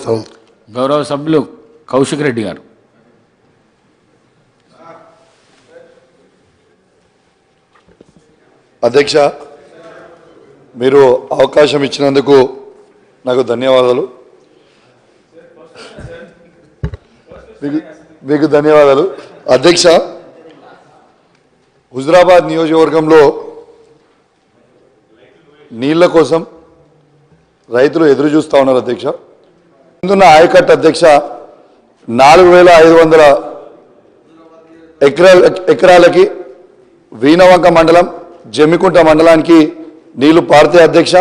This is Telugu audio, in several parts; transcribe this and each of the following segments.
తెలియజేస్తాం. గౌరవ సభ్యులు కౌశిక్ రెడ్డి గారు. అధ్యక్ష, మీరు అవకాశం ఇచ్చినందుకు నాకు ధన్యవాదాలు. మీకు ధన్యవాదాలు. అధ్యక్ష, హుజురాబాద్ నియోజకవర్గంలో నీళ్ల కోసం రైతులు ఎదురు చూస్తూ ఉన్నారు. అధ్యక్ష, ముందున్న ఆయకట్టు అధ్యక్ష 4500 ఎకరాలకి వీణవంక మండలం జమ్మికుంట మండలానికి నీళ్లు పారుతాయి అధ్యక్ష.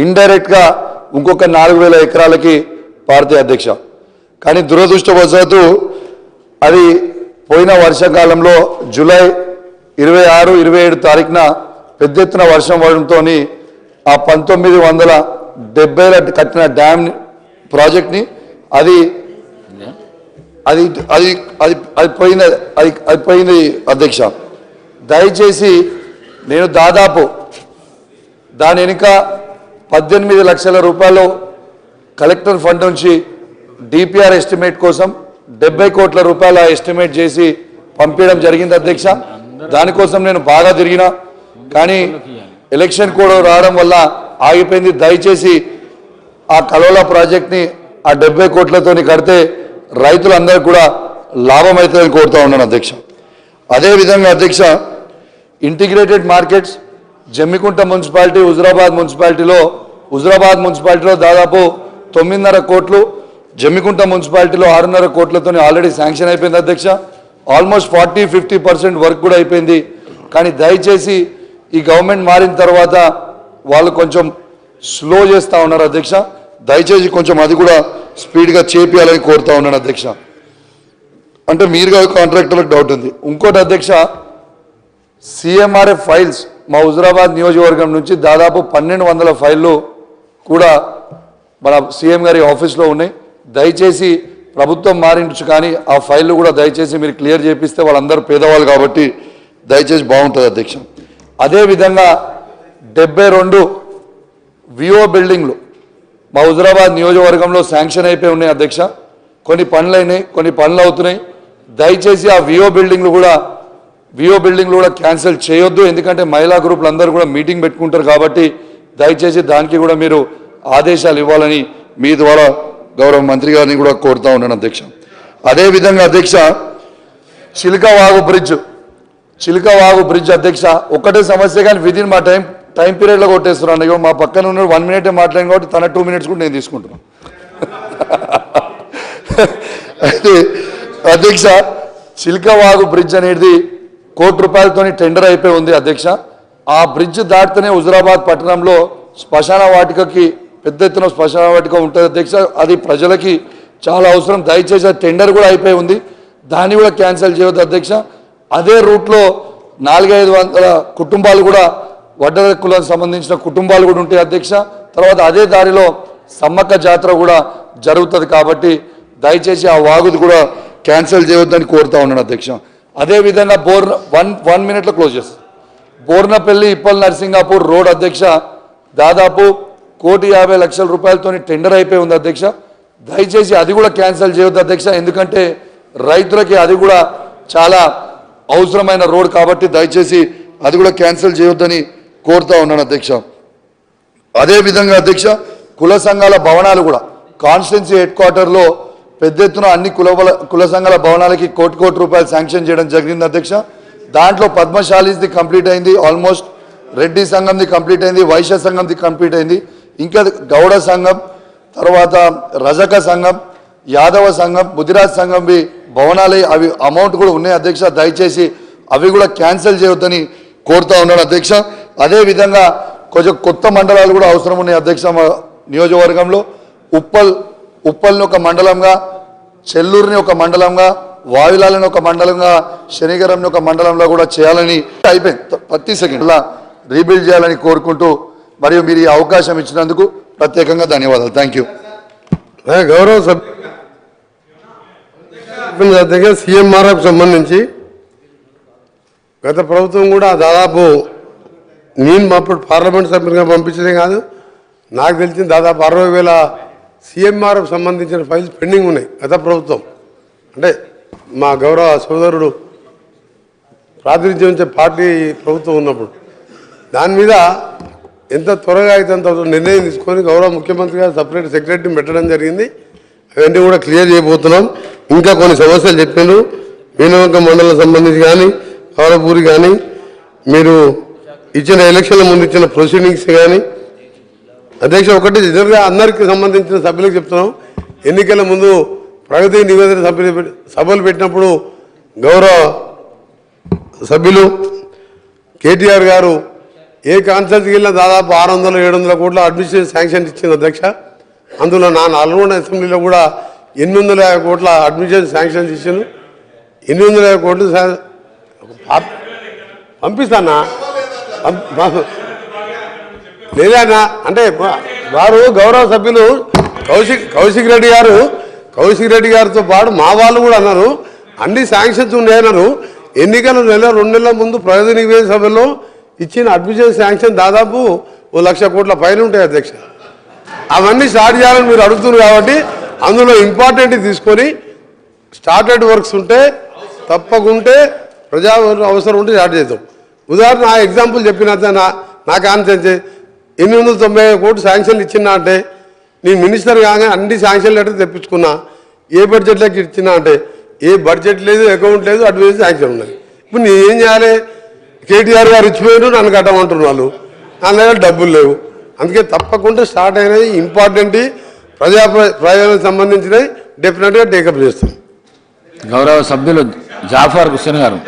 ఇండైరెక్ట్గా ఇంకొక 4000 ఎకరాలకి పారుతాయి అధ్యక్ష. కానీ దురదృష్టవశాత్తు అది పోయిన వర్షాకాలంలో జూలై 26, 27 తారీఖున పెద్ద ఎత్తున వర్షం పడడంతో ఆ 1970 కట్టిన డ్యామ్ ప్రాజెక్ట్ని అది అది అది అది అది పోయింది అది పోయింది అధ్యక్ష. దయచేసి నేను దాదాపు దాని వెనుక 18 లక్షల రూపాయలు కలెక్టర్ ఫండ్ నుంచి డిపిఆర్ ఎస్టిమేట్ కోసం 70 కోట్ల రూపాయల ఎస్టిమేట్ చేసి పంపించడం జరిగింది అధ్యక్ష. దానికోసం నేను బాగా తిరిగినా కానీ ఎలక్షన్ కోడ్ రావడం వల్ల ఆగిపోయింది. దయచేసి ఆ కలోలా ప్రాజెక్ట్ని ఆ 70 కోట్లతోని కడితే రైతులందరూ కూడా లాభం అవుతుందని కోరుతూ ఉన్నాను అధ్యక్ష. అదేవిధంగా అధ్యక్ష, integrated markets Jammikunta municipality Huzurabad మున్సిపాలిటీలో దాదాపు 9.5 కోట్లు, జమ్మికుంట మున్సిపాలిటీలో 6.5 కోట్లతో ఆల్రెడీ శాంక్షన్ అయిపోయింది అధ్యక్ష. ఆల్మోస్ట్ 40-50% వర్క్ కూడా అయిపోయింది. కానీ దయచేసి ఈ గవర్నమెంట్ మారిన తర్వాత వాళ్ళు కొంచెం స్లో చేస్తూ ఉన్నారు అధ్యక్ష. దయచేసి కొంచెం అది కూడా స్పీడ్గా చేపియాలని కోరుతా ఉన్నాను అధ్యక్ష. అంటే మీరుగా కాంట్రాక్టర్లకు డౌట్ ఉంది. ఇంకోటి అధ్యక్ష, సిఎంఆర్ఎఫ్ ఫైల్స్ మా హుజురాబాద్ నియోజకవర్గం నుంచి దాదాపు 1200 ఫైళ్ళు కూడా మన సీఎం గారి ఆఫీస్లో ఉన్నాయి. దయచేసి ప్రభుత్వం మారించు కానీ ఆ ఫైళ్ళు కూడా దయచేసి మీరు క్లియర్ చేపిస్తే వాళ్ళందరూ పేదవాళ్ళు కాబట్టి దయచేసి బాగుంటుంది అధ్యక్ష. అదేవిధంగా 72 విఓ బిల్డింగ్లు మా హుజురాబాద్ నియోజకవర్గంలో శాంక్షన్ అయిపోయి ఉన్నాయి అధ్యక్ష. కొన్ని పనులు అయినాయి, కొన్ని పనులు అవుతున్నాయి. దయచేసి ఆ విఓ బిల్డింగ్లు కూడా క్యాన్సిల్ చేయొద్దు. ఎందుకంటే మహిళా గ్రూపులు అందరూ కూడా మీటింగ్ పెట్టుకుంటారు కాబట్టి దయచేసి దానికి కూడా మీరు ఆదేశాలు ఇవ్వాలని మీ ద్వారా గౌరవ మంత్రి గారిని కూడా కోరుతా ఉన్నాను అధ్యక్ష. అదేవిధంగా అధ్యక్ష, చిలకవాగు బ్రిడ్జ్ అధ్యక్ష ఒకటే సమస్య కానీ విదిన్ మా టైం పీరియడ్లో కొట్టేస్తున్నాను. ఇగో మా పక్కన ఉన్న 1 మినిటే మాట్లాడిన కాబట్టి తన 2 మినిట్స్ కూడా నేను తీసుకుంటున్నాను. అయితే అధ్యక్ష, చిలకవాగు బ్రిడ్జ్ అనేది ₹1 కోటి టెండర్ అయిపోయి ఉంది అధ్యక్ష. ఆ బ్రిడ్జ్ దాటితేనే హుజురాబాద్ పట్టణంలో శ్మశాన వాటికకి పెద్ద ఎత్తున శ్మశాన వాటిక ఉంటుంది అధ్యక్ష. అది ప్రజలకి చాలా అవసరం. దయచేసి ఆ టెండర్ కూడా అయిపోయి ఉంది, దాన్ని కూడా క్యాన్సిల్ చేయవద్దు అధ్యక్ష. అదే రూట్లో 400-500 కుటుంబాలు కూడా వడ్డర కులానికి సంబంధించిన కుటుంబాలు కూడా ఉంటాయి అధ్యక్ష. తర్వాత అదే దారిలో సమ్మక్క జాతర కూడా జరుగుతుంది కాబట్టి దయచేసి ఆ వాగుది కూడా క్యాన్సిల్ చేయవద్దని కోరుతా ఉన్నాను అధ్యక్ష. అదేవిధంగా 1 మినిట్లో క్లోజ్ చేస్తాను. బోర్నపల్లి ఇప్పల్ నర్సింగాపూర్ రోడ్ అధ్యక్ష దాదాపు ₹1,50,00,000 టెండర్ అయిపోయి ఉంది అధ్యక్ష. దయచేసి అది కూడా క్యాన్సిల్ చేయవద్దు అధ్యక్ష. ఎందుకంటే రైతులకి అది కూడా చాలా అవసరమైన రోడ్ కాబట్టి దయచేసి అది కూడా క్యాన్సిల్ చేయొద్దని కోరుతా ఉన్నాను అధ్యక్ష. అదేవిధంగా అధ్యక్ష, కుల సంఘాల భవనాలు కూడా కాన్స్టిట్యున్సీ హెడ్ క్వార్టర్లో పెద్ద ఎత్తున అన్ని కుల సంఘాల భవనాలకి ₹1 కోటి శాంక్షన్ చేయడం జరిగింది అధ్యక్ష. దాంట్లో పద్మశాలీది కంప్లీట్ అయింది, ఆల్మోస్ట్ రెడ్డి సంఘంది కంప్లీట్ అయింది, వైశ్య సంఘంది కంప్లీట్ అయింది. ఇంకా గౌడ సంఘం, తర్వాత రజక సంఘం, యాదవ సంఘం, ముదిరాజ్ సంఘంవి భవనాలు అవి అమౌంట్ కూడా ఉన్నాయి అధ్యక్ష. దయచేసి అవి కూడా క్యాన్సిల్ చేయొద్దని కోరుతా ఉన్నాను అధ్యక్ష. అదేవిధంగా కొంచెం కొత్త మండలాలు కూడా అవసరం ఉన్నాయి అధ్యక్ష. మా నియోజకవర్గంలో ఉప్పల్ని ఒక మండలంగా, చెల్లూరుని ఒక మండలంగా, వావిలాలని ఒక మండలంగా, శనిగరంని ఒక మండలంలో కూడా చేయాలని అయిపోయింది. 30 సెకండ్ల రీబిల్డ్ చేయాలని కోరుకుంటూ మరియు మీరు ఈ అవకాశం ఇచ్చినందుకు ప్రత్యేకంగా ధన్యవాదాలు. Thank you. గౌరవ సభ్యులు సీఎంఆర్ఎఫ్ సంబంధించి గత ప్రభుత్వం కూడా దాదాపు నేను అప్పుడు పార్లమెంట్ సభ్యులుగా పంపించడం కాదు, నాకు తెలిసింది దాదాపు 60,000 సిఎంఆర్ఎఫ్ సంబంధించిన ఫైల్స్ పెండింగ్ ఉన్నాయి గత ప్రభుత్వం అంటే మా గౌరవ సోదరుడు ప్రాతినిధ్యం వహించే పార్టీ ప్రభుత్వం ఉన్నప్పుడు దాని మీద ఎంత త్వరగా అయితే అంత నిర్ణయం తీసుకొని గౌరవ ముఖ్యమంత్రి గారు సపరేట్ సెక్రటరీని పెట్టడం జరిగింది. అవన్నీ కూడా క్లియర్ చేయబోతున్నాం. ఇంకా కొన్ని సమస్యలు చెప్పారు మీనవంక మండలం సంబంధించి కానీ కవలపూరి కానీ మీరు ఇచ్చిన ఎలక్షన్ల ముందు ఇచ్చిన ప్రొసీడింగ్స్ కానీ అధ్యక్ష ఒకటి జనరల్గా అందరికీ సంబంధించిన సభ్యులకు చెప్తున్నాం. ఎన్నికల ముందు ప్రగతి నివేదన సభలు పెట్టినప్పుడు గౌరవ సభ్యులు కేటీఆర్ గారు ఏ కాన్సెప్ట్కి వెళ్ళినా దాదాపు 600-700 కోట్ల అడ్మినిస్ట్రేషన్ శాంక్షన్ ఇచ్చింది అధ్యక్ష. అందులో నా నల్గొండ అసెంబ్లీలో కూడా 850 కోట్ల అడ్మినిస్ట్రేషన్ శాంక్షన్ ఇచ్చాను. 850 కోట్లు పంపిస్తానా లేదన్నా అంటే వారు గౌరవ సభ్యులు కౌశిక్ రెడ్డి గారితో పాటు మా వాళ్ళు కూడా అన్నారు అన్ని శాంక్షన్స్ ఉన్నాయన్నారు. ఎన్నికల 1-2 నెలల ముందు ప్రగతి నివేదిక సభలో ఇచ్చిన అడ్మిషన్ శాంక్షన్ దాదాపు 1,00,000 కోట్ల పైన ఉంటాయి అధ్యక్ష. అవన్నీ స్టార్ట్ చేయాలని మీరు అడుగుతున్నారు కాబట్టి అందులో ఇంపార్టెంట్ తీసుకొని స్టార్టెడ్ వర్క్స్ ఉంటే తప్పకుంటే ప్రజా అవసరం ఉంటే స్టార్ట్ చేద్దాం. ఉదాహరణ నా ఎగ్జాంపుల్ చెప్పిన నా కాన్సెన్స్ 890 కోట్లు శాంక్షన్లు ఇచ్చినా అంటే నేను మినిస్టర్ కాగానే అన్ని శాంక్షన్ లెటర్ తెప్పించుకున్నా. ఏ బడ్జెట్లోకి ఇచ్చినా అంటే ఏ బడ్జెట్ లేదు అకౌంట్ లేదు అడ్వాన్స్ శాంక్షన్ ఉన్నాయి. ఇప్పుడు నేను ఏం చేయాలి? కేటీఆర్ గారు ఇచ్చిపోయారు నన్ను కట్టమంటున్నారు వాళ్ళు నా దగ్గర డబ్బులు లేవు. అందుకే తప్పకుండా స్టార్ట్ అయినది ఇంపార్టెంట్ ప్రయోజనాలకు సంబంధించినవి డెఫినెట్గా టేకప్ చేస్తాం. గౌరవ సభ్యులు జాఫర్ హుస్సేన్ గారు.